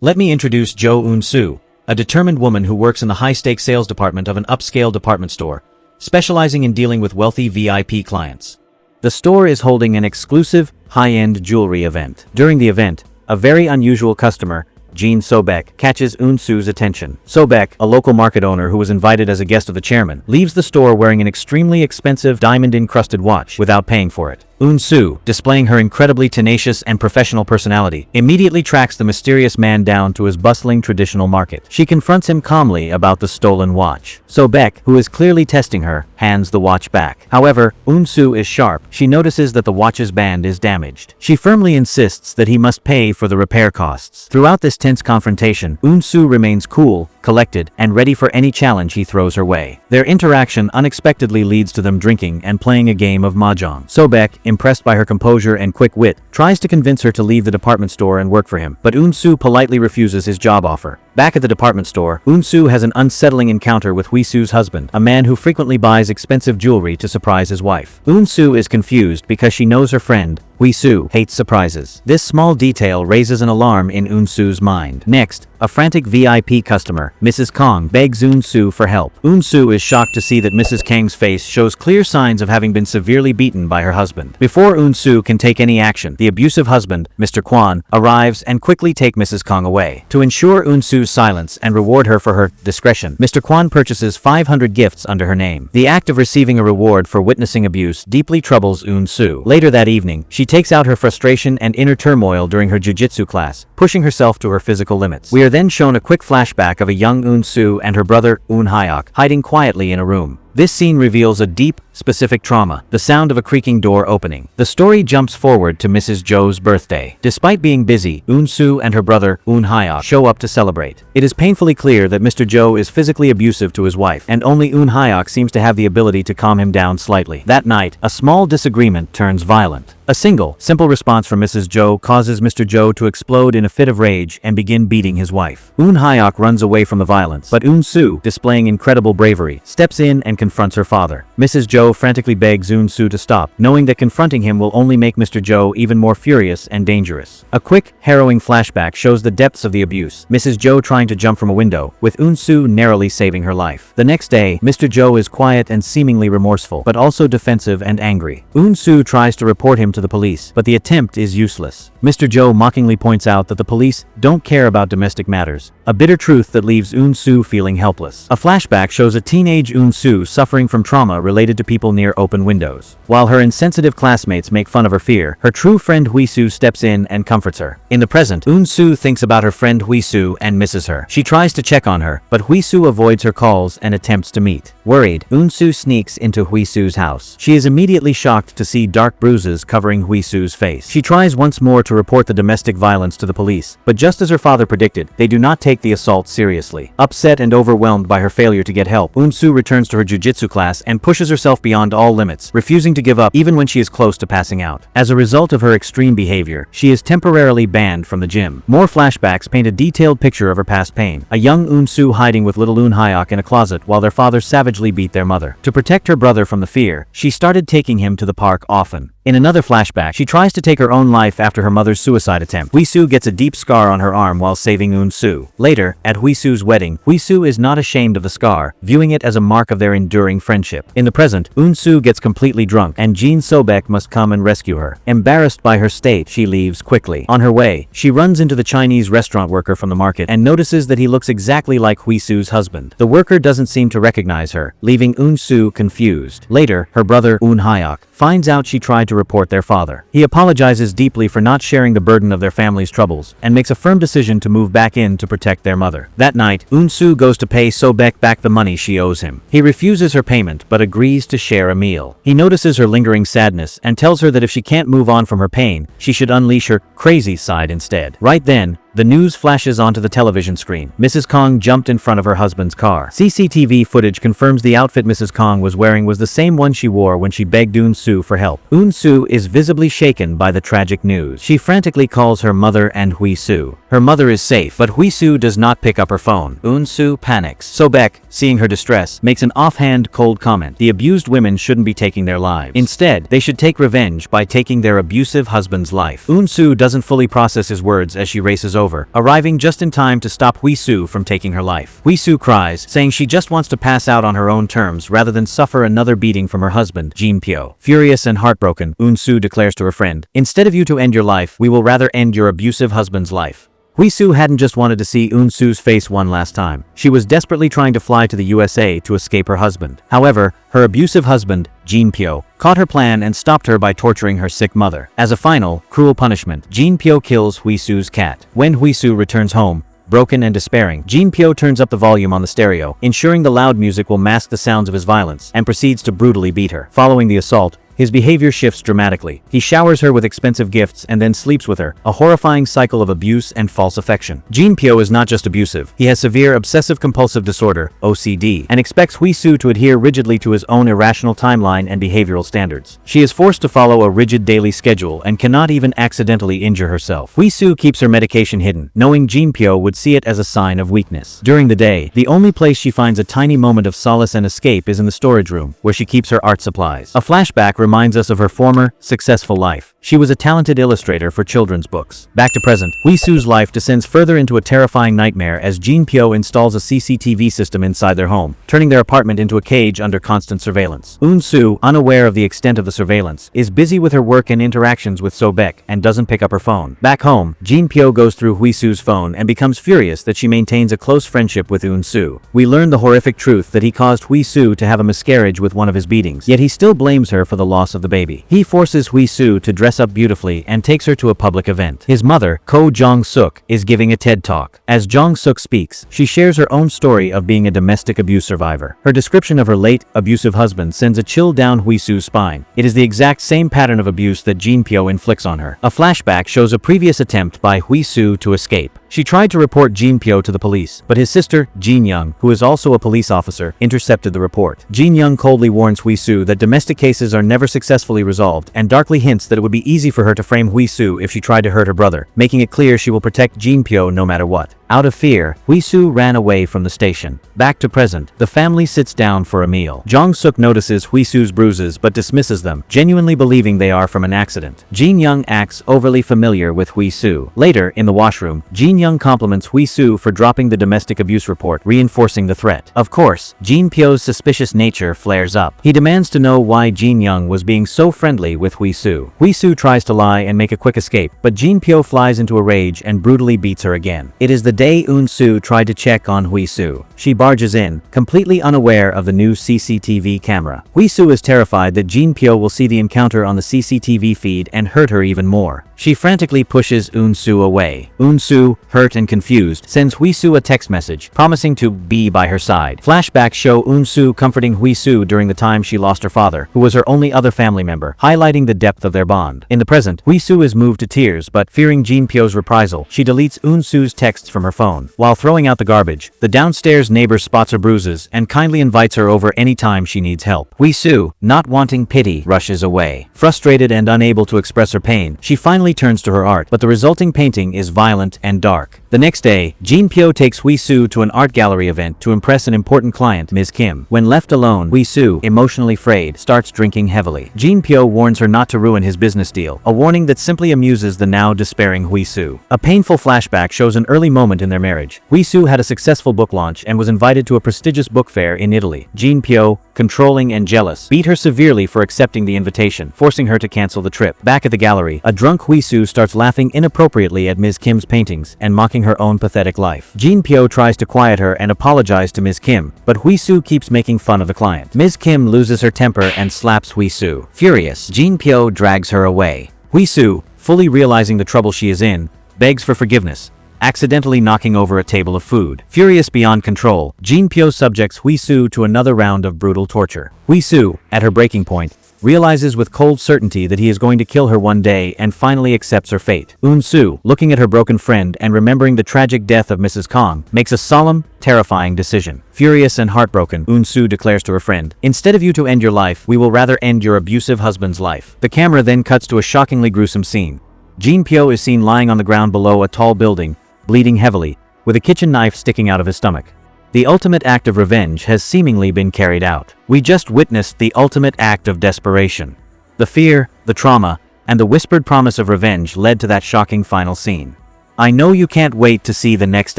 Let me introduce Unsu, a determined woman who works in the high-stakes sales department of an upscale department store, specializing in dealing with wealthy VIP clients. The store is holding an exclusive, high-end jewelry event. During the event, a very unusual customer, Jean Sobek, catches Unsu's attention. Sobek, a local market owner who was invited as a guest of the chairman, leaves the store wearing an extremely expensive diamond-encrusted watch without paying for it. Unsu, displaying her incredibly tenacious and professional personality, immediately tracks the mysterious man down to his bustling traditional market. She confronts him calmly about the stolen watch. Sobek, who is clearly testing her, hands the watch back. However, Unsu is sharp. She notices that the watch's band is damaged. She firmly insists that he must pay for the repair costs. Throughout this tense confrontation, Unsu remains cool, collected, and ready for any challenge he throws her way. Their interaction unexpectedly leads to them drinking and playing a game of mahjong. Sobek, impressed by her composure and quick wit, tries to convince her to leave the department store and work for him, but Unsu politely refuses his job offer. Back at the department store, Unsu has an unsettling encounter with Hisu's husband, a man who frequently buys expensive jewelry to surprise his wife. Unsu is confused because she knows her friend, Hisu, hates surprises. This small detail raises an alarm in Unsu's mind. Next, a frantic VIP customer, Mrs. Kong, begs Unsu for help. Unsu is shocked to see that Mrs. Kang's face shows clear signs of having been severely beaten by her husband. Before Unsu can take any action, the abusive husband, Mr. Kwan, arrives and quickly takes Mrs. Kong away. To ensure Unsu's silence and reward her for her discretion, Mr. Kwan purchases 500 gifts under her name. The act of receiving a reward for witnessing abuse deeply troubles Unsu. Later that evening, she takes out her frustration and inner turmoil during her jiu-jitsu class, pushing herself to her physical limits. We are then shown a quick flashback of a young Unsu and her brother, Hyuk, hiding quietly in a room. This scene reveals a deep, specific trauma, the sound of a creaking door opening. The story jumps forward to Mrs. Jo's birthday. Despite being busy, Unsu and her brother, Hyuk, show up to celebrate. It is painfully clear that Mr. Jo is physically abusive to his wife, and only Hyuk seems to have the ability to calm him down slightly. That night, a small disagreement turns violent. A simple response from Mrs. Jo causes Mr. Jo to explode in a fit of rage and begin beating his wife. Hyuk runs away from the violence, but Unsu, displaying incredible bravery, steps in and confronts her father. Mrs. Jo frantically begs Unsu to stop, knowing that confronting him will only make Mr. Jo even more furious and dangerous. A quick, harrowing flashback shows the depths of the abuse, Mrs. Jo trying to jump from a window, with Unsu narrowly saving her life. The next day, Mr. Jo is quiet and seemingly remorseful, but also defensive and angry. Unsu tries to report him to the police, but the attempt is useless. Mr. Jo mockingly points out that the police don't care about domestic matters, a bitter truth that leaves Unsu feeling helpless. A flashback shows a teenage Unsu suffering from trauma related to people near open windows. While her insensitive classmates make fun of her fear, her true friend Hisu steps in and comforts her. In the present, Unsu thinks about her friend Hisu and misses her. She tries to check on her, but Hisu avoids her calls and attempts to meet. Worried, Unsu sneaks into Hisu's house. She is immediately shocked to see dark bruises covering Hisu's face. She tries once more to report the domestic violence to the police, but just as her father predicted, they do not take the assault seriously. Upset and overwhelmed by her failure to get help, Unsu returns to her jiu-jitsu class and pushes herself beyond all limits, refusing to give up even when she is close to passing out. As a result of her extreme behavior, she is temporarily banned from the gym. More flashbacks paint a detailed picture of her past pain. A young Unsu hiding with little Hyuk in a closet while their father savagely beat their mother. To protect her brother from the fear, she started taking him to the park often. In another flashback, she tries to take her own life after her mother's suicide attempt. Hisu gets a deep scar on her arm while saving Unsu. Later, at Hisu's wedding, Hisu is not ashamed of the scar, viewing it as a mark of their enduring friendship. In the present, Unsu gets completely drunk, and Jean Sobek must come and rescue her. Embarrassed by her state, she leaves quickly. On her way, she runs into the Chinese restaurant worker from the market and notices that he looks exactly like Hisu's husband. The worker doesn't seem to recognize her, leaving Unsu confused. Later, her brother, Hyuk, finds out she tried to report their father. He apologizes deeply for not sharing the burden of their family's troubles, and makes a firm decision to move back in to protect their mother. That night, Unsu goes to pay Sobek back the money she owes him. He refuses her payment, but agrees to share a meal. He notices her lingering sadness, and tells her that if she can't move on from her pain, she should unleash her crazy side instead. Right then, the news flashes onto the television screen. Mrs. Kong jumped in front of her husband's car. CCTV footage confirms the outfit Mrs. Kong was wearing was the same one she wore when she begged Unsu for help. Unsu is visibly shaken by the tragic news. She frantically calls her mother and Hisu. Her mother is safe, but Hisu does not pick up her phone. Unsu panics. Sobek, seeing her distress, makes an offhand cold comment. The abused women shouldn't be taking their lives. Instead, they should take revenge by taking their abusive husband's life. Unsu doesn't fully process his words as she races over over, arriving just in time to stop Hisu from taking her life. Hisu cries, saying she just wants to pass out on her own terms rather than suffer another beating from her husband, Jinpyo. Furious and heartbroken, Unsu declares to her friend, "Instead of you to end your life, we will rather end your abusive husband's life." Hisu hadn't just wanted to see Unsu's face one last time. She was desperately trying to fly to the USA to escape her husband. However, her abusive husband, Jinpyo, caught her plan and stopped her by torturing her sick mother. As a final, cruel punishment, Jinpyo kills Hisu's cat. When Hisu returns home, broken and despairing, Jinpyo turns up the volume on the stereo, ensuring the loud music will mask the sounds of his violence, and proceeds to brutally beat her. Following the assault, his behavior shifts dramatically. He showers her with expensive gifts and then sleeps with her, a horrifying cycle of abuse and false affection. Jinpyo is not just abusive, he has severe obsessive-compulsive disorder, OCD, and expects Hisu to adhere rigidly to his own irrational timeline and behavioral standards. She is forced to follow a rigid daily schedule and cannot even accidentally injure herself. Hisu keeps her medication hidden, knowing Jinpyo would see it as a sign of weakness. During the day, the only place she finds a tiny moment of solace and escape is in the storage room, where she keeps her art supplies. A flashback reminds us of her former, successful life. She was a talented illustrator for children's books. Back to present, Hisu's life descends further into a terrifying nightmare as Jinpyo installs a CCTV system inside their home, turning their apartment into a cage under constant surveillance. Unsu, unaware of the extent of the surveillance, is busy with her work and interactions with Sobek and doesn't pick up her phone. Back home, Jinpyo goes through Hisu's phone and becomes furious that she maintains a close friendship with Unsu. We learn the horrific truth that he caused Hisu to have a miscarriage with one of his beatings, yet he still blames her for the loss of the baby. He forces Hisu to dress up beautifully and takes her to a public event. His mother, Ko Jong-suk, is giving a TED Talk. As Jong-suk speaks, she shares her own story of being a domestic abuse survivor. Her description of her late, abusive husband sends a chill down Hisu's spine. It is the exact same pattern of abuse that Jinpyo inflicts on her. A flashback shows a previous attempt by Hisu to escape. She tried to report Jinpyo to the police, but his sister, Jin Young, who is also a police officer, intercepted the report. Jin Young coldly warns Hisu that domestic cases are never successfully resolved and darkly hints that it would be easy for her to frame Hisu if she tried to hurt her brother, making it clear she will protect Jinpyo no matter what. Out of fear, Hisu ran away from the station. Back to present, the family sits down for a meal. Jong-suk notices Hisu's bruises but dismisses them, genuinely believing they are from an accident. Jin Young acts overly familiar with Hisu. Later, in the washroom, Jin Young compliments Hisu for dropping the domestic abuse report, reinforcing the threat. Of course, Jinpyo's suspicious nature flares up. He demands to know why Jin Young was being so friendly with Hisu. Hisu tries to lie and make a quick escape, but Jinpyo flies into a rage and brutally beats her again. It is the day Unsu tried to check on Hisu. She barges in, completely unaware of the new CCTV camera. Hisu is terrified that Jinpyo will see the encounter on the CCTV feed and hurt her even more. She frantically pushes Unsu away. Unsu, hurt and confused, sends Hisu a text message, promising to be by her side. Flashbacks show Unsu comforting Hisu during the time she lost her father, who was her only other family member, highlighting the depth of their bond. In the present, Hisu is moved to tears, but fearing Jinpyo's reprisal, she deletes Unsu's texts from her phone. While throwing out the garbage, the downstairs neighbor spots her bruises and kindly invites her over anytime she needs help. Hisu, not wanting pity, rushes away. Frustrated and unable to express her pain, she finally turns to her art, but the resulting painting is violent and dark. The next day, Jinpyo takes Hisu to an art gallery event to impress an important client, Ms. Kim. When left alone, Hisu, emotionally frayed, starts drinking heavily. Jinpyo warns her not to ruin his business deal, a warning that simply amuses the now despairing Hisu. A painful flashback shows an early moment in their marriage. Hisu had a successful book launch and was invited to a prestigious book fair in Italy. Jinpyo, controlling and jealous, beat her severely for accepting the invitation, forcing her to cancel the trip. Back at the gallery, a drunk Hisu starts laughing inappropriately at Ms. Kim's paintings and mocking her own pathetic life. Jinpyo tries to quiet her and apologize to Ms. Kim, but Hisu keeps making fun of the client. Ms. Kim loses her temper and slaps Hisu. Furious, Jinpyo drags her away. Hisu, fully realizing the trouble she is in, begs for forgiveness, accidentally knocking over a table of food. Furious beyond control, Jinpyo subjects Hisu to another round of brutal torture. Hisu, at her breaking point, realizes with cold certainty that he is going to kill her one day and finally accepts her fate. Unsu, looking at her broken friend and remembering the tragic death of Mrs. Kong, makes a solemn, terrifying decision. Furious and heartbroken, Unsu declares to her friend, "Instead of you to end your life, we will rather end your abusive husband's life." The camera then cuts to a shockingly gruesome scene. Jinpyo is seen lying on the ground below a tall building, bleeding heavily, with a kitchen knife sticking out of his stomach. The ultimate act of revenge has seemingly been carried out. We just witnessed the ultimate act of desperation. The fear, the trauma, and the whispered promise of revenge led to that shocking final scene. I know you can't wait to see the next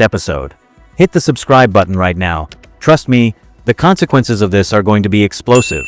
episode. Hit the subscribe button right now. Trust me, the consequences of this are going to be explosive.